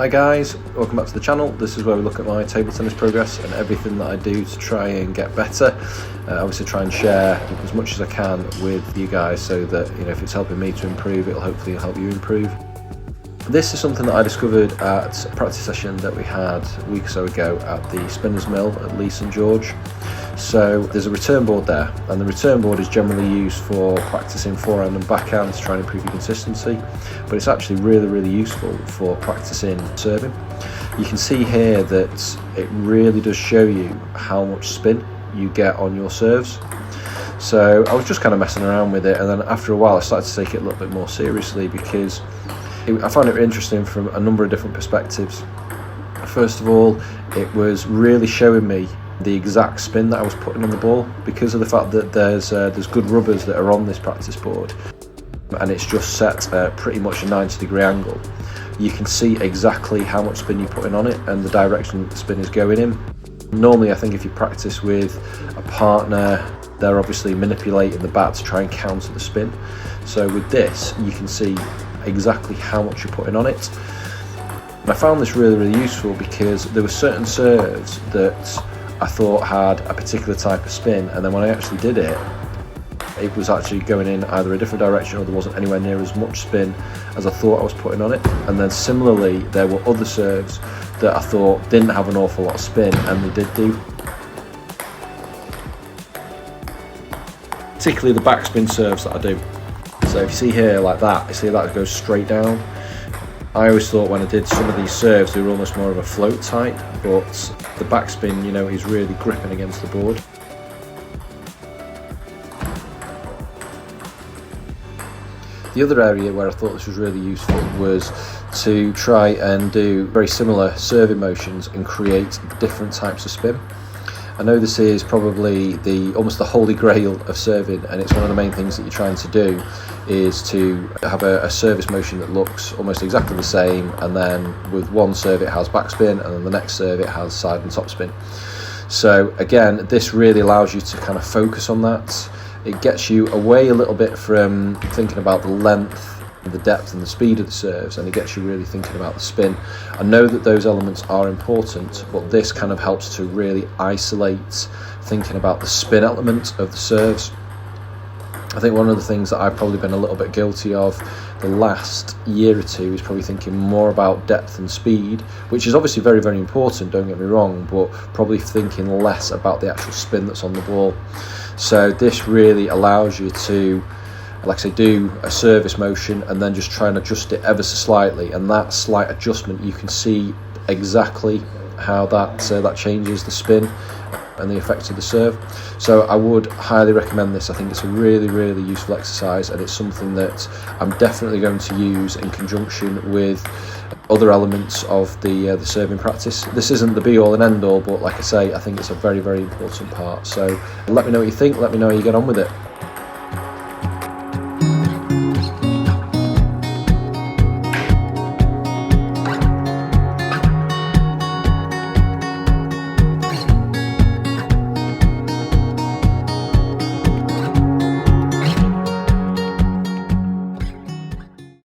Hi guys, welcome back to the channel. This is where we look at my table tennis progress and everything that I do to try and get better. Obviously try and share as much as I can with you guys so that, if it's helping me to improve, it'll hopefully help you improve. This is something that I discovered at a practice session that we had a week or so ago at the Spinners Mill at Leigh St George. So there's a return board there, and the return board is generally used for practicing forehand and backhand to try and improve your consistency, but it's actually really useful for practicing serving. You can see here that it really does show you how much spin you get on your serves. So I was just kind of messing around with it, and then after a while I started to take it a little bit more seriously because I found it interesting from a number of different perspectives. First of all, it was really showing me the exact spin that I was putting on the ball because of the fact that there's good rubbers that are on this practice board, and it's just set at pretty much a 90-degree angle. You can see exactly how much spin you're putting on it and the direction the spin is going in. Normally I think if you practice with a partner, they're obviously manipulating the bat to try and counter the spin. So with this you can see exactly how much you're putting on it. And I found this really useful because there were certain serves that I thought had a particular type of spin, and then when I actually did it, it was actually going in either a different direction or there wasn't anywhere near as much spin as I thought I was putting on it. And then similarly, there were other serves that I thought didn't have an awful lot of spin, and they did do. Particularly the backspin serves that I do. So if you see here like that, you see that goes straight down. I always thought when I did some of these serves they were almost more of a float type, but the backspin, is really gripping against the board. The other area where I thought this was really useful was to try and do very similar serving motions and create different types of spin. I know this is probably almost the holy grail of serving, and it's one of the main things that you're trying to do is to have a service motion that looks almost exactly the same, and then with one serve it has backspin and then the next serve it has side and top spin. So again, this really allows you to kind of focus on that. It gets you away a little bit from thinking about the length, the depth and the speed of the serves, and it gets you really thinking about the spin. I know that those elements are important, but this kind of helps to really isolate thinking about the spin element of the serves. I think one of the things that I've probably been a little bit guilty of the last year or two is probably thinking more about depth and speed, which is obviously very important, don't get me wrong, but probably thinking less about the actual spin that's on the ball. So this really allows you to, like I say, do a service motion and then just try and adjust it ever so slightly, and that slight adjustment you can see exactly how that changes the spin and the effect of the serve. So I would highly recommend this. I think it's a really useful exercise, and it's something that I'm definitely going to use in conjunction with other elements of the serving practice. This isn't the be all and end all, but like I say, I think it's a very important part. So let me know what you think, let me know how you get on with it.